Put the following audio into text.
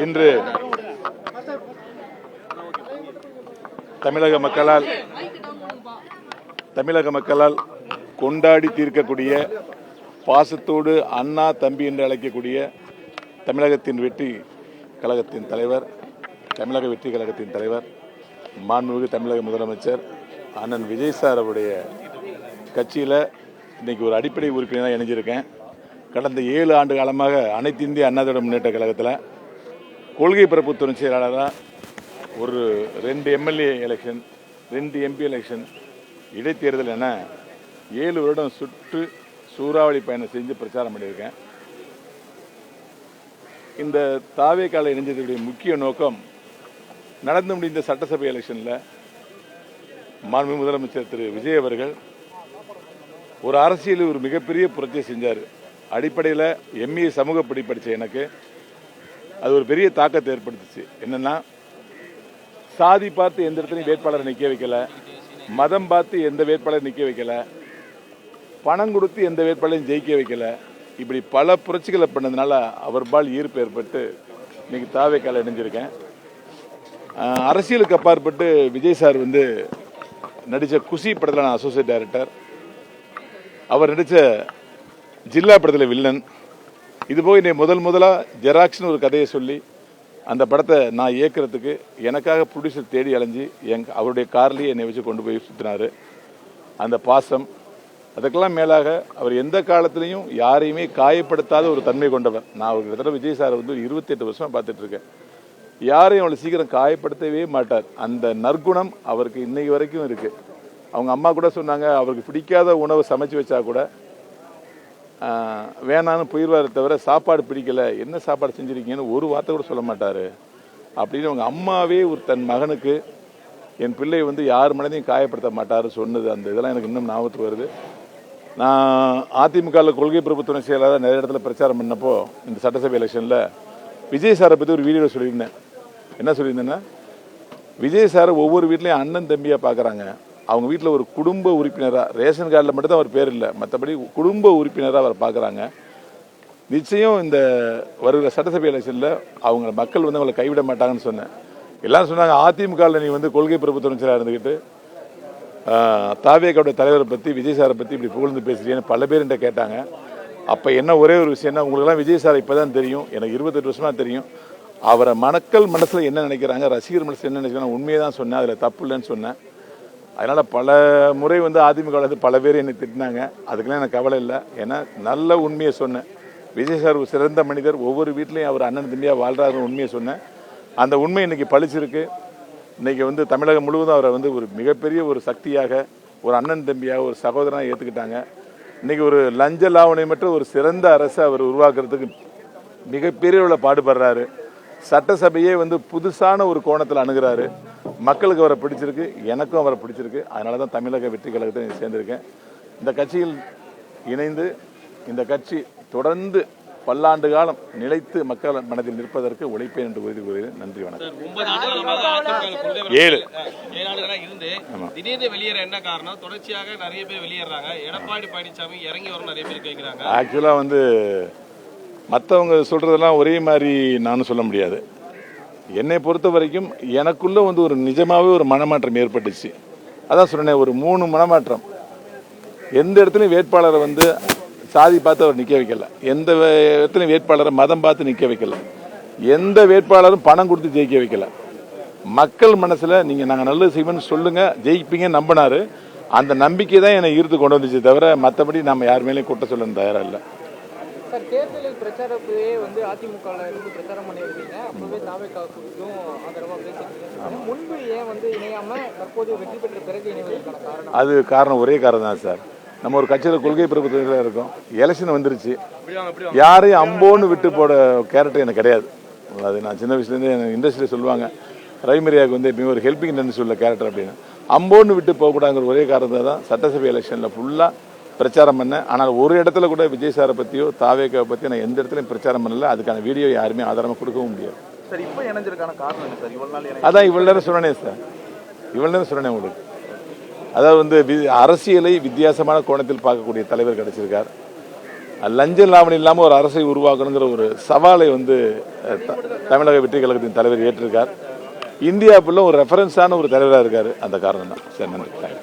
இன்று தமிழக மக்களால் கொண்டாடி தீர்க்கக்கூடிய பாசத்தோடு அண்ணா தம்பி என்று அழைக்கக்கூடிய தமிழகத்தின் வெற்றி கழகத்தின் தலைவர், தமிழக வெற்றி கழகத்தின் தலைவர், மாண்புமிகு தமிழக முதலமைச்சர் அண்ணன் விஜய் சார் அவருடைய கட்சியில் இன்றைக்கி ஒரு அடிப்படை உறுப்பினராக இணைஞ்சிருக்கேன். கடந்த 7 ஆண்டு காலமாக அனைத்து இந்திய அண்ணா திராவிட முன்னேற்ற கழகத்தில் கொள்கை பரப்பு துணை செயலாளராக ஒரு 2 எம்எல்ஏ எலெக்ஷன், 2 எம்பி எலெக்ஷன், இடைத்தேர்தல் என 7 வருடம் சுற்று சூறாவளி பயணம் செஞ்சு பிரச்சாரம் பண்ணியிருக்கேன். இந்த தாவேக்கால இணைஞ்சதுடைய முக்கிய நோக்கம், நடந்து முடிந்த சட்டசபை எலெக்ஷனில் மாண்புமிகு முதலமைச்சர் திரு விஜய் அவர்கள் ஒரு அரசியலில் ஒரு மிகப்பெரிய புரட்சியை செஞ்சார். அடிப்படையில் எம்ஏ சமூக படித்த எனக்கு அது ஒரு பெரிய தாக்கத்தை ஏற்படுத்துச்சு. என்னென்னா, சாதி பார்த்து எந்த இடத்துலையும் வேட்பாளரை நிற்க வைக்கல, மதம் பார்த்து எந்த வேட்பாளரை நிற்க வைக்கல, பணம் கொடுத்து எந்த வேட்பாளரையும் ஜெயிக்க வைக்கல. இப்படி பல புரட்சிகளை பண்ணதுனால அவர்பால் ஈர்ப்பு ஏற்பட்டு இன்னைக்கு தாவேக்கால இணைஞ்சிருக்கேன். அரசியலுக்கு அப்பாற்பட்டு விஜய் சார் நடித்த குஷி படத்தில் நான் அசோசியேட் டைரக்டர், அவர் நடித்த ஜில்லா படத்தில் வில்லன். இதுபோக இன்னைக்கு முதலாக ஜெராக்ஸ்னு ஒரு கதையை சொல்லி அந்த படத்தை நான் இயக்கிறதுக்கு எனக்காக ப்ரொடியூசர் தேடி அலைஞ்சி அவருடைய கார்லேயே என்னை வச்சு கொண்டு போய் சுற்றினார். அந்த பாசம், அதுக்கெல்லாம் மேலாக அவர் எந்த காலத்திலையும் யாரையுமே காயப்படுத்தாத ஒரு தன்மை கொண்டவர். நான் ஒரு கிட்டத்தட்ட விஜய் சார் 28 வருஷமாக பார்த்துட்ருக்கேன். யாரையும் அவ்வளோ சீக்கிரம் காயப்படுத்தவே மாட்டார். அந்த நற்குணம் அவருக்கு இன்னைக்கு வரைக்கும் இருக்குது. அவங்க அம்மா கூட சொன்னாங்க, அவருக்கு பிடிக்காத உணவை சமைச்சு வச்சா கூட வேணான்னு போயிடுவார், தவிர சாப்பாடு பிடிக்கலை, என்ன சாப்பாடு செஞ்சுருக்கீங்கன்னு ஒரு வார்த்தை கூட சொல்ல மாட்டார் அப்படின்னு அவங்க அம்மாவே ஒரு தன் மகனுக்கு என் பிள்ளை யார் மனதையும் காயப்படுத்த மாட்டார் சொன்னது. அந்த இதெல்லாம் எனக்கு இன்னும் ஞாபகத்துக்கு வருது. நான் அதிமுகவில் கொள்கை பரப்பு துணை செயலாளர் நிறைய இடத்துல பிரச்சாரம் பண்ணப்போ இந்த சட்டசபை எலெக்ஷனில் விஜய் சாரை பற்றி ஒரு வீடியோ சொல்லியிருந்தேன். என்ன சொல்லியிருந்தேன்னா, விஜய் சாரை ஒவ்வொரு வீட்லேயும் அண்ணன் தம்பியாக பார்க்குறாங்க. அவங்க வீட்டில் ஒரு குடும்ப உறுப்பினராக, ரேஷன் கார்டில் மட்டும்தான் அவர் பேர் இல்லை, மற்றபடி குடும்ப உறுப்பினராக அவர் பார்க்குறாங்க. நிச்சயம் இந்த வருகிற சட்டசபை எலெக்ஷனில் அவங்க மக்கள் அவங்களை கைவிட மாட்டாங்கன்னு சொன்னேன். எல்லாரும் சொன்னாங்க, அதிமுகவில் நீ கொள்கை பரப்பு துணை செயலாளராக இருந்துக்கிட்டு தாவேக்காவுடைய தலைவரை பற்றி, விஜய் சாரை பற்றி இப்படி புகழ்ந்து பேசுகிறீங்கன்னு பல பேர் என்கிட்ட கேட்டாங்க. அப்போ என்ன ஒரே ஒரு விஷயம்னா, உங்களுக்கெல்லாம் விஜய் சார் இப்போ தான் தெரியும், எனக்கு 28 வருஷமாக தெரியும். அவரை மக்கள் மனசில் என்ன நினைக்கிறாங்க, ரசிகர் மனசில் என்ன நினைக்கிறாங்க, உண்மையை தான் சொன்னேன், அதில் தப்பு இல்லைன்னு சொன்னேன். அதனால் பல முறை அதிமுக பல பேர் என்னை திட்டினாங்க. அதுக்கெல்லாம் எனக்கு கவலை இல்லை. ஏன்னா நல்ல உண்மையை சொன்னேன். விஜய் சார் ஒரு சிறந்த மனிதர், ஒவ்வொரு வீட்லேயும் அவர் அண்ணன் தம்பியாக வாழ்கிறாருன்னு உண்மையை சொன்னேன். அந்த உண்மை இன்றைக்கி பழிச்சிருக்கு. இன்றைக்கி தமிழகம் முழுவதும் அவரை ஒரு மிகப்பெரிய ஒரு சக்தியாக, ஒரு அண்ணன் தம்பியாக, ஒரு சகோதரனாக ஏற்றுக்கிட்டாங்க. இன்றைக்கி ஒரு லஞ்ச லாவணையமற்ற ஒரு சிறந்த அரசை அவர் உருவாக்குறதுக்கு மிகப்பெரிய பாடுபடுறாரு. சட்டசபையே புதுசான ஒரு கோணத்தில் அணுகிறாரு. மக்களுக்கு அவரை பிடிச்சிருக்கு, எனக்கும் அவரை பிடிச்சிருக்கு. அதனால தான் தமிழக வெற்றி கழகத்தை சேர்ந்திருக்கேன். இந்த கட்சியில் இணைந்து இந்த கட்சி தொடர்ந்து பல்லாண்டு காலம் நிலைத்து மக்கள் மனதில் நிற்பதற்கு உழைப்பேன் என்று உறுதி கூறுகிறேன். நன்றி, வணக்கம். ஆக்சுவலாக மற்றவங்க சொல்றதெல்லாம் ஒரே மாதிரி நானும் சொல்ல முடியாது. என்னை பொறுத்த வரைக்கும் எனக்குள்ள ஒரு நிஜமாவே ஒரு மனமாற்றம் ஏற்பட்டுச்சு. அதான் சொன்னேன், ஒரு 3 மனமாற்றம். எந்த இடத்துலையும் வேட்பாளரை சாதி பார்த்து அவர் நிற்க வைக்கல, எந்த இடத்துலையும் வேட்பாளரை மதம் பார்த்து நிற்க வைக்கல, எந்த வேட்பாளரும் பணம் கொடுத்து ஜெயிக்க வைக்கல. மக்கள் மனசில் நீங்கள் நாங்கள் நல்லது செய்வோம்னு சொல்லுங்கள், ஜெயிப்பீங்க நம்பினார். அந்த நம்பிக்கை தான் என்னை ஈர்த்து கொண்டு வந்துச்சு, தவிர மற்றபடி நம்ம யார் மேலேயும் குற்றம் சொல்ல தயாராக இல்லை. சார், தேர்தலில் பிரச்சாரப்பவே அதிமுகவில் இருந்து பிரச்சாரம் பண்ணியிருக்கீங்க, அப்பவே தாவேக்காவுக்கும் ஆதரவாக பேசியிருக்கீங்க. முன்பு ஏன் இணையாம தற்போது வெற்றி பெற்ற பிறகு இணைவதற்கான காரணம்? அது காரணம் ஒரே காரணம் தான் சார். நம்ம ஒரு கட்சியில் கொள்கை பரப்பு துறையில் இருக்கோம். எலெக்ஷன் வந்துருச்சு, யாரையும் அம்போன்னு விட்டு போட கேரக்டர் எனக்கு கிடையாது. அது நான் சின்ன வயசுலேருந்து எனக்கு இண்டஸ்ட்ரியில் சொல்லுவாங்க, ரவிமரியாவுக்கு எப்பயுமே ஒரு ஹெல்பிங் டென்ஸ் உள்ள கேரக்டர் அப்படின்னு. அம்போன்னு விட்டு போகக்கூடாதுங்கிற ஒரே காரணத்தை தான் சட்டசபை எலெக்ஷனில் ஃபுல்லாக பிரச்சாரம் பண்ணேன். ஆனால் ஒரு இடத்துல கூட விஜய் சாரை பற்றியோ தாவேக்காவை பற்றியோ நான் எந்த இடத்துலையும் பிரச்சாரம் பண்ணல. அதுக்கான வீடியோ யாருமே ஆதாரமாக கொடுக்கவும் முடியாது. சார், இப்போ இணைஞ்சிருக்கான காரணம் என்ன சார்? இவ்வளோ நாள் அதான் இவ்வளோ நேரம் சொன்னேன் சார், இவ்வளோ நேரம் சொன்னேன் உங்களுக்கு. அதாவது அரசியலை வித்தியாசமான கோணத்தில் பார்க்கக்கூடிய தலைவர் கிடைச்சிருக்கார். லஞ்ச லாவணி இல்லாமல் ஒரு அரசை உருவாக்கணுங்கிற ஒரு சவாலை வந்து தமிழக வெற்றி கழகத்தின் தலைவர் ஏற்றிருக்கார். இந்தியா ஃபுல்லாக ஒரு ரெஃபரன்ஸான ஒரு தலைவராக இருக்கார். அந்த காரணம் தான். சரி, நன்றி.